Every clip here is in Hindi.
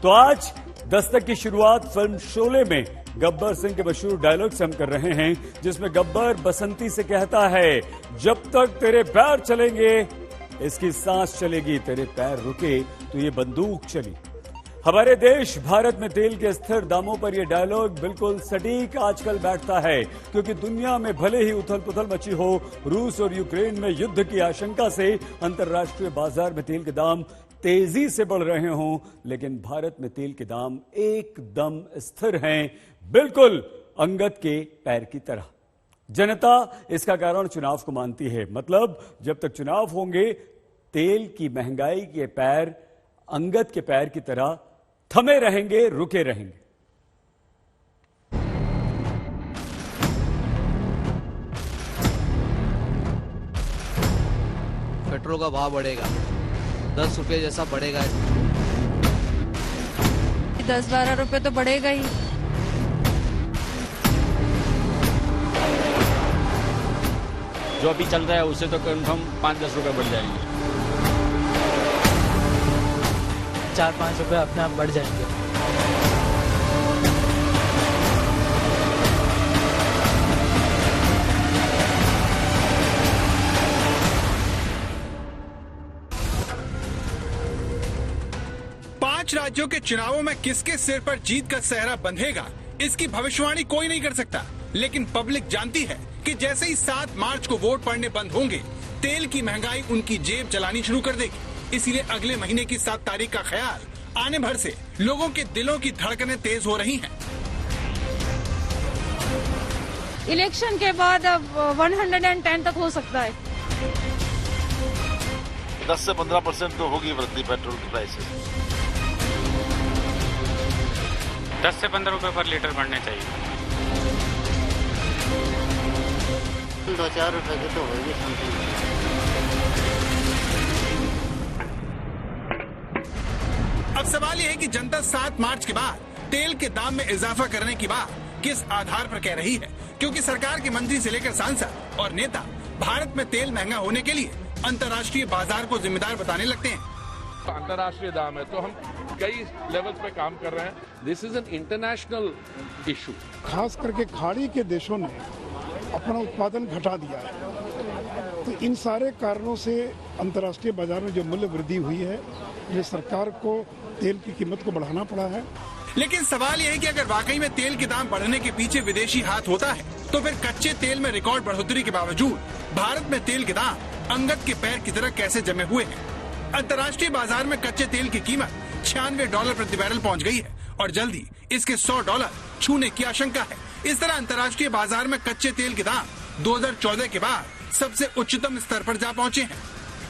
तो आज दस्तक की शुरुआत फिल्म शोले में गब्बर सिंह के मशहूर डायलॉग से हम कर रहे हैं, जिसमें गब्बर बसंती से कहता है, जब तक तेरे पैर चलेंगे इसकी सांस चलेगी, तेरे पैर रुके तो ये बंदूक चली। हमारे देश भारत में तेल के स्थिर दामों पर यह डायलॉग बिल्कुल सटीक आजकल बैठता है, क्योंकि दुनिया में भले ही उथल पुथल मची हो, रूस और यूक्रेन में युद्ध की आशंका से अंतर्राष्ट्रीय बाजार में तेल के दाम तेजी से बढ़ रहे हों, लेकिन भारत में तेल के दाम एकदम स्थिर हैं, बिल्कुल अंगद के पैर की तरह। जनता इसका कारण चुनाव को मानती है, मतलब जब तक चुनाव होंगे तेल की महंगाई के पैर अंगद के पैर की तरह थमे रहेंगे, रुके रहेंगे। पेट्रोल का भाव बढ़ेगा, 10 रुपये जैसा बढ़ेगा। 10-12 रुपए तो बढ़ेगा ही। जो अभी चल रहा है उससे तो कन्फर्म 5-10 रुपए बढ़ जाएंगे। 4-5 रुपए अपने आप बढ़ जाएंगे। पांच राज्यों के चुनावों में किसके सिर पर जीत का सेहरा बंधेगा, इसकी भविष्यवाणी कोई नहीं कर सकता, लेकिन पब्लिक जानती है कि जैसे ही 7 मार्च को वोट पड़ने बंद होंगे, तेल की महंगाई उनकी जेब चलानी शुरू कर देगी। इसीलिए अगले महीने की 7 तारीख का ख्याल आने भर से लोगों के दिलों की धड़कनें तेज हो रही हैं। इलेक्शन के बाद अब 110 तक हो सकता है। 10 से 15% तो होगी वृद्धि पेट्रोल की प्राइसेस। 10 से 15 रुपए पर लीटर बढ़ने चाहिए। 2-4 रुपए की तो होगी समथिंग। अब सवाल यह है कि जनता 7 मार्च के बाद तेल के दाम में इजाफा करने की बात किस आधार पर कह रही है, क्योंकि सरकार के मंत्री से लेकर सांसद और नेता भारत में तेल महंगा होने के लिए अंतर्राष्ट्रीय बाजार को जिम्मेदार बताने लगते हैं। अंतर्राष्ट्रीय दाम है तो हम कई लेवल्स पे काम कर रहे हैं। This is an international issue. खास करके खाड़ी के देशों ने अपना उत्पादन घटा दिया है, तो इन सारे कारणों से अंतर्राष्ट्रीय बाजार में जो मूल्य वृद्धि हुई है, ये सरकार को तेल की कीमत को बढ़ाना पड़ा है। लेकिन सवाल यह है कि अगर वाकई में तेल के दाम बढ़ने के पीछे विदेशी हाथ होता है, तो फिर कच्चे तेल में रिकॉर्ड बढ़ोतरी के बावजूद भारत में तेल के दाम अंगद के पैर की तरह कैसे जमे हुए हैं। अंतर्राष्ट्रीय बाजार में कच्चे तेल की कीमत $96 प्रति बैरल पहुंच गई है और जल्दी इसके $100 छूने की आशंका है। इस तरह अंतर्राष्ट्रीय बाजार में कच्चे तेल के दाम 2014 के बाद सबसे उच्चतम स्तर पर जा पहुंचे हैं।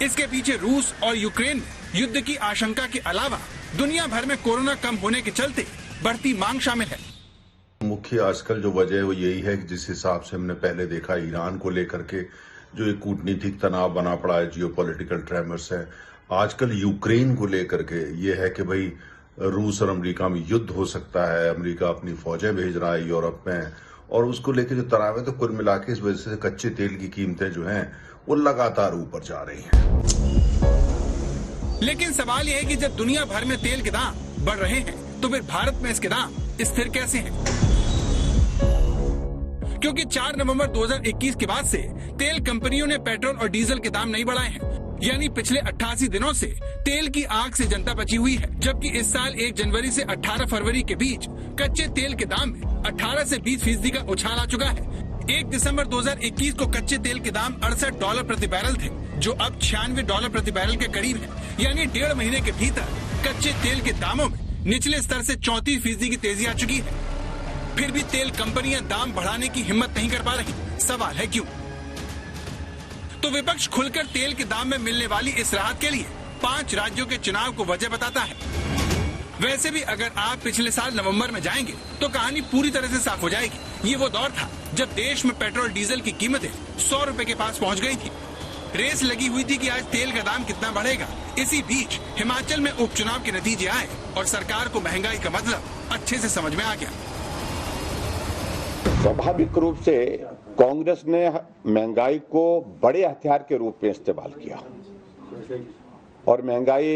इसके पीछे रूस और यूक्रेन में युद्ध की आशंका के अलावा दुनिया भर में कोरोना कम होने के चलते बढ़ती मांग शामिल है। मुख्य आजकल जो वजह है वो यही है कि जिस हिसाब से हमने पहले देखा ईरान को लेकर के जो एक कूटनीतिक तनाव बना पड़ा है, जियोपॉलिटिकल ट्रेमर्स है, आजकल यूक्रेन को लेकर के ये है कि भाई रूस और अमेरिका में युद्ध हो सकता है, अमेरिका अपनी फौजें भेज रहा है यूरोप में, और उसको लेकर जो तनाव है, तो कुल मिला के इस वजह से कच्चे तेल की कीमतें जो हैं वो लगातार ऊपर जा रही हैं। लेकिन सवाल यह है कि जब दुनिया भर में तेल के दाम बढ़ रहे हैं, तो फिर भारत में इसके दाम स्थिर कैसे हैं? क्योंकि 4 नवंबर 2021 के बाद से तेल कंपनियों ने पेट्रोल और डीजल के दाम नहीं बढ़ाए हैं, यानी पिछले 88 दिनों से तेल की आग से जनता बची हुई है। जबकि इस साल 1 जनवरी से 18 फरवरी के बीच कच्चे तेल के दाम में 18 से 20% का उछाल आ चुका है। 1 दिसंबर 2021 को कच्चे तेल के दाम $68 प्रति बैरल थे, जो अब $96 प्रति बैरल के करीब है। यानी 1.5 महीने के भीतर कच्चे तेल के दामों में निचले स्तर से 34% की तेजी आ चुकी है। फिर भी तेल कंपनियां दाम बढ़ाने की हिम्मत नहीं कर पा रही। सवाल है क्यों? तो विपक्ष खुलकर तेल के दाम में मिलने वाली इस राहत के लिए 5 राज्यों के चुनाव को वजह बताता है। वैसे भी अगर आप पिछले साल नवंबर में जाएंगे तो कहानी पूरी तरह से साफ हो जाएगी। ये वो दौर था जब देश में पेट्रोल डीजल की कीमतें 100 रुपए के पास पहुंच गई थी। रेस लगी हुई थी कि आज तेल का दाम कितना बढ़ेगा। इसी बीच हिमाचल में उपचुनाव के नतीजे आए और सरकार को महंगाई का मतलब अच्छे से समझ में आ गया। स्वाभाविक रूप से कांग्रेस ने महंगाई को बड़े हथियार के रूप में इस्तेमाल किया और महंगाई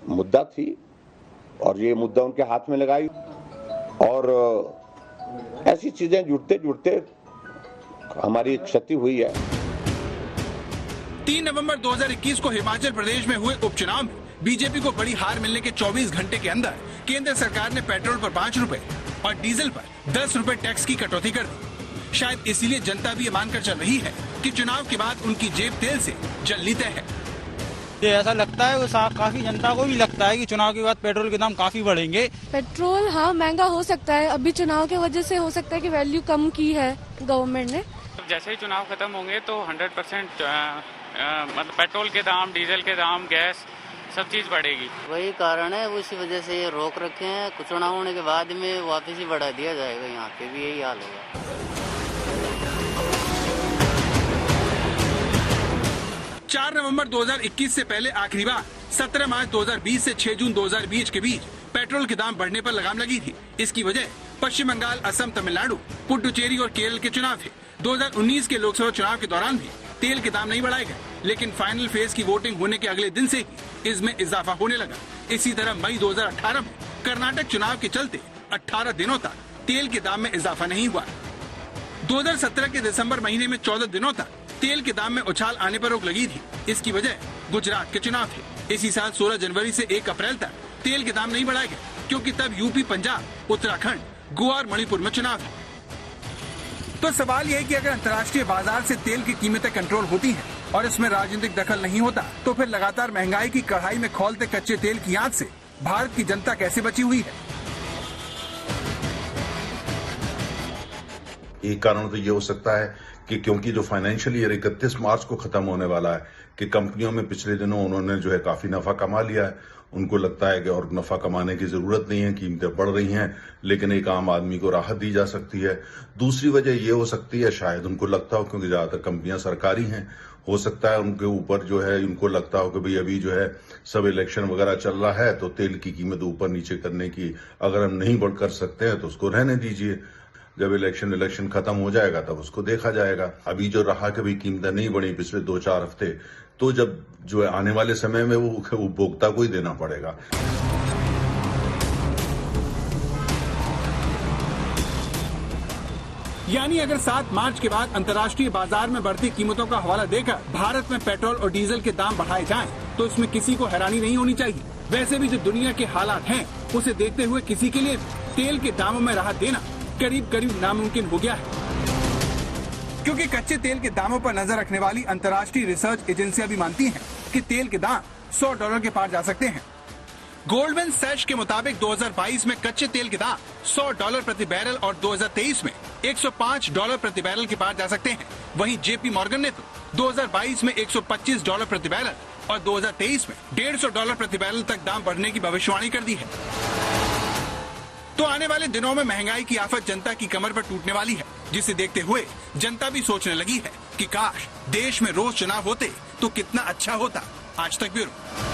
मुद्दा थी और ये मुद्दा उनके हाथ में लगाई। और ऐसी चीजें जुड़ते जुड़ते हमारी क्षति हुई है। 3 नवंबर 2021 को हिमाचल प्रदेश में हुए उपचुनाव में बीजेपी को बड़ी हार मिलने के 24 घंटे के अंदर केंद्र सरकार ने पेट्रोल पर 5 रुपए और डीजल पर 10 रुपए टैक्स की कटौती कर दी। शायद इसीलिए जनता भी ये मानकर चल रही है कि चुनाव के बाद उनकी जेब तेल से जलनी तय है। ये ऐसा लगता है, काफी जनता को भी लगता है कि चुनाव के बाद पेट्रोल के दाम काफी बढ़ेंगे। पेट्रोल हाँ महंगा हो सकता है, अभी चुनाव की वजह से हो सकता है कि वैल्यू कम की है गवर्नमेंट ने। जैसे ही चुनाव खत्म होंगे तो 100% मतलब पेट्रोल के दाम, डीजल के दाम, गैस सब चीज बढ़ेगी। वही कारण है, उसी वजह से ये रोक रखे हैं। चुनाव होने के बाद में वापस ही बढ़ा दिया जाएगा, यहाँ पे भी यही हाल होगा। 4 नवंबर 2021 से पहले आखिरी बार 17 मार्च 2020 से 6 जून 2020 के बीच पेट्रोल के दाम बढ़ने पर लगाम लगी थी। इसकी वजह पश्चिम बंगाल, असम, तमिलनाडु, पुडुचेरी और केरल के चुनाव थे। 2019 के लोकसभा चुनाव के दौरान भी तेल के दाम नहीं बढ़ाए गए, लेकिन फाइनल फेज की वोटिंग होने के अगले दिन से ही इसमें इजाफा होने लगा। इसी तरह मई 2018 में कर्नाटक चुनाव के चलते 18 दिनों तक तेल के दाम में इजाफा नहीं हुआ। 2017 के दिसंबर महीने में 14 दिनों तक तेल के दाम में उछाल आने पर रोक लगी थी। इसकी वजह गुजरात के चुनाव थे। इसी साल 16 जनवरी से 1 अप्रैल तक तेल के दाम नहीं बढ़ाए गए, क्योंकि तब यूपी, पंजाब, उत्तराखंड, गोवा और मणिपुर में चुनाव था। तो सवाल यह है कि अगर अंतर्राष्ट्रीय बाजार से तेल की कीमतें कंट्रोल होती हैं और इसमें राजनीतिक दखल नहीं होता, तो फिर लगातार महंगाई की कढ़ाई में खौलते कच्चे तेल की आंच से भारत की जनता कैसे बची हुई है? एक कारण तो ये हो सकता है कि क्योंकि जो फाइनेंशियल ईयर 31 मार्च को खत्म होने वाला है कि कंपनियों में पिछले दिनों उन्होंने जो है काफी नफा कमा लिया है, उनको लगता है कि और नफा कमाने की जरूरत नहीं है, कीमतें बढ़ रही हैं, लेकिन एक आम आदमी को राहत दी जा सकती है। दूसरी वजह ये हो सकती है, शायद उनको लगता हो, क्योंकि ज्यादातर कंपनियां सरकारी हैं, हो सकता है उनके ऊपर जो है उनको लगता हो कि भाई अभी जो है सब इलेक्शन वगैरह चल रहा है, तो तेल की कीमत ऊपर नीचे करने की अगर हम नहीं बढ़ कर सकते हैं तो उसको रहने दीजिए। जब इलेक्शन खत्म हो जाएगा तब उसको देखा जाएगा। अभी जो रहा कि भाई कीमतें नहीं बढ़ी पिछले 2-4 हफ्ते, तो जब जो है आने वाले समय में वो उपभोक्ता को ही देना पड़ेगा। यानी अगर 7 मार्च के बाद अंतर्राष्ट्रीय बाजार में बढ़ती कीमतों का हवाला देकर भारत में पेट्रोल और डीजल के दाम बढ़ाए जाएं, तो इसमें किसी को हैरानी नहीं होनी चाहिए। वैसे भी जो दुनिया के हालात हैं, उसे देखते हुए किसी के लिए तेल के दामों में राहत देना करीब करीब नामुमकिन हो गया है, क्योंकि कच्चे तेल के दामों पर नजर रखने वाली अंतर्राष्ट्रीय रिसर्च एजेंसियां भी मानती हैं कि तेल के दाम $100 के पार जा सकते हैं। गोल्डमैन सैच के मुताबिक 2022 में कच्चे तेल के दाम $100 प्रति बैरल और 2023 में $105 प्रति बैरल के पार जा सकते हैं। वहीं जेपी मॉर्गन ने तो 2022 में $125 प्रति बैरल और 2023 में $150 प्रति बैरल तक दाम बढ़ने की भविष्यवाणी कर दी है। तो आने वाले दिनों में महंगाई की आफत जनता की कमर पर टूटने वाली है, जिसे देखते हुए जनता भी सोचने लगी है कि काश देश में रोज चुनाव होते तो कितना अच्छा होता। आज तक ब्यूरो।